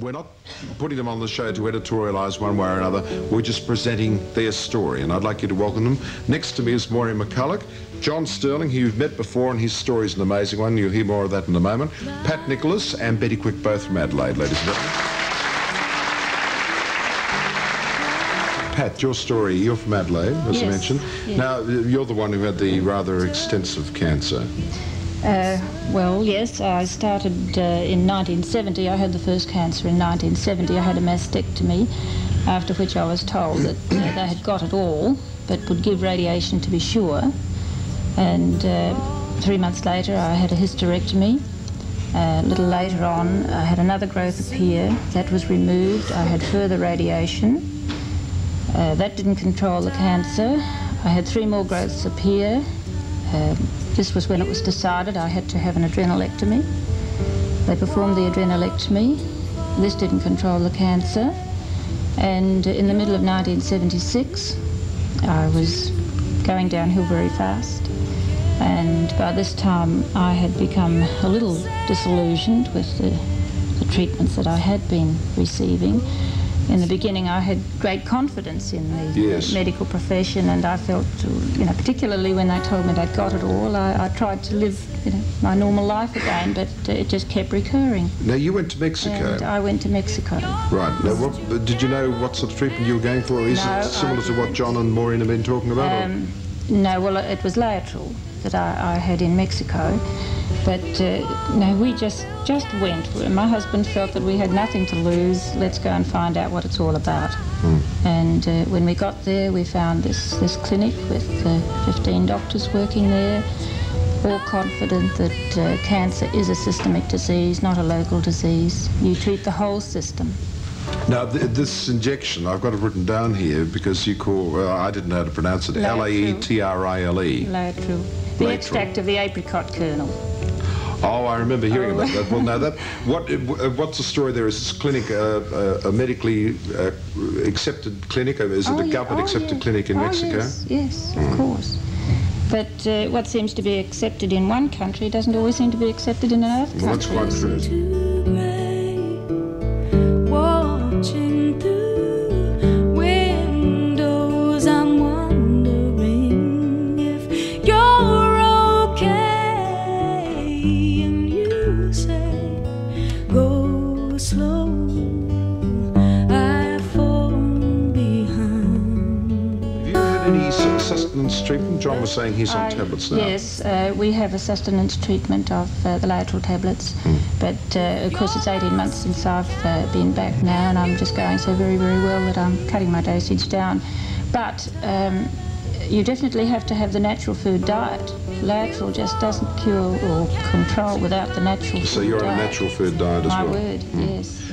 we're not putting them on the show to editorialise one way or another. We're just presenting their story, and I'd like you to welcome them. Next to me is Maureen McCulloch, John Sterling, who you've met before, and his story is an amazing one. You'll hear more of that in a moment. Pat Nicholas and Betty Quick, both from Adelaide, ladies and gentlemen. Pat, your story, you're from Adelaide, as I mentioned. Yes. Now, you're the one who had the rather extensive cancer. Well, yes, I started in 1970. I had the first cancer in 1970. I had a mastectomy, after which I was told that they had got it all, but would give radiation to be sure. And 3 months later, I had a hysterectomy. A little later on, I had another growth appear. That was removed. I had further radiation. That didn't control the cancer. I had 3 more growths appear. This was when it was decided I had to have an adrenalectomy. They performed the adrenalectomy. This didn't control the cancer. And in the middle of 1976, I was going downhill very fast. And by this time, I had become a little disillusioned with the treatments that I had been receiving. In the beginning, I had great confidence in the medical profession, and I felt, particularly when they told me they'd got it all, I tried to live, my normal life again, but it just kept recurring. Now, you went to Mexico. And I went to Mexico. Right. Now, did you know what sort of treatment you were going for? Is it similar to what John and Maureen have been talking about? No, well, it was Laetrile that I had in Mexico. But no, we just went. My husband felt that we had nothing to lose. Let's go and find out what it's all about. And when we got there, we found this clinic with 15 doctors working there, all confident that cancer is a systemic disease, not a local disease. You treat the whole system. Now, this injection, I've got it written down here because you call, I didn't know how to pronounce it, Laetrile. Laetrile. The extract of the apricot kernel. Oh, I remember hearing about that. Well, now, what's the story there? Is this clinic a medically accepted clinic? Is it a government-accepted clinic in Mexico? Yes, of course. But what seems to be accepted in one country doesn't always seem to be accepted in another country. Well, that's quite true. Treatment? John was saying he's on tablets now. Yes, we have a sustenance treatment of the Laetrile tablets, but of course it's 18 months since I've been back now, and I'm just going so very, very well that I'm cutting my dosage down. But you definitely have to have the natural food diet. Laetrile just doesn't cure or control without the natural food diet. So you're on a natural food diet as well? My word, yes.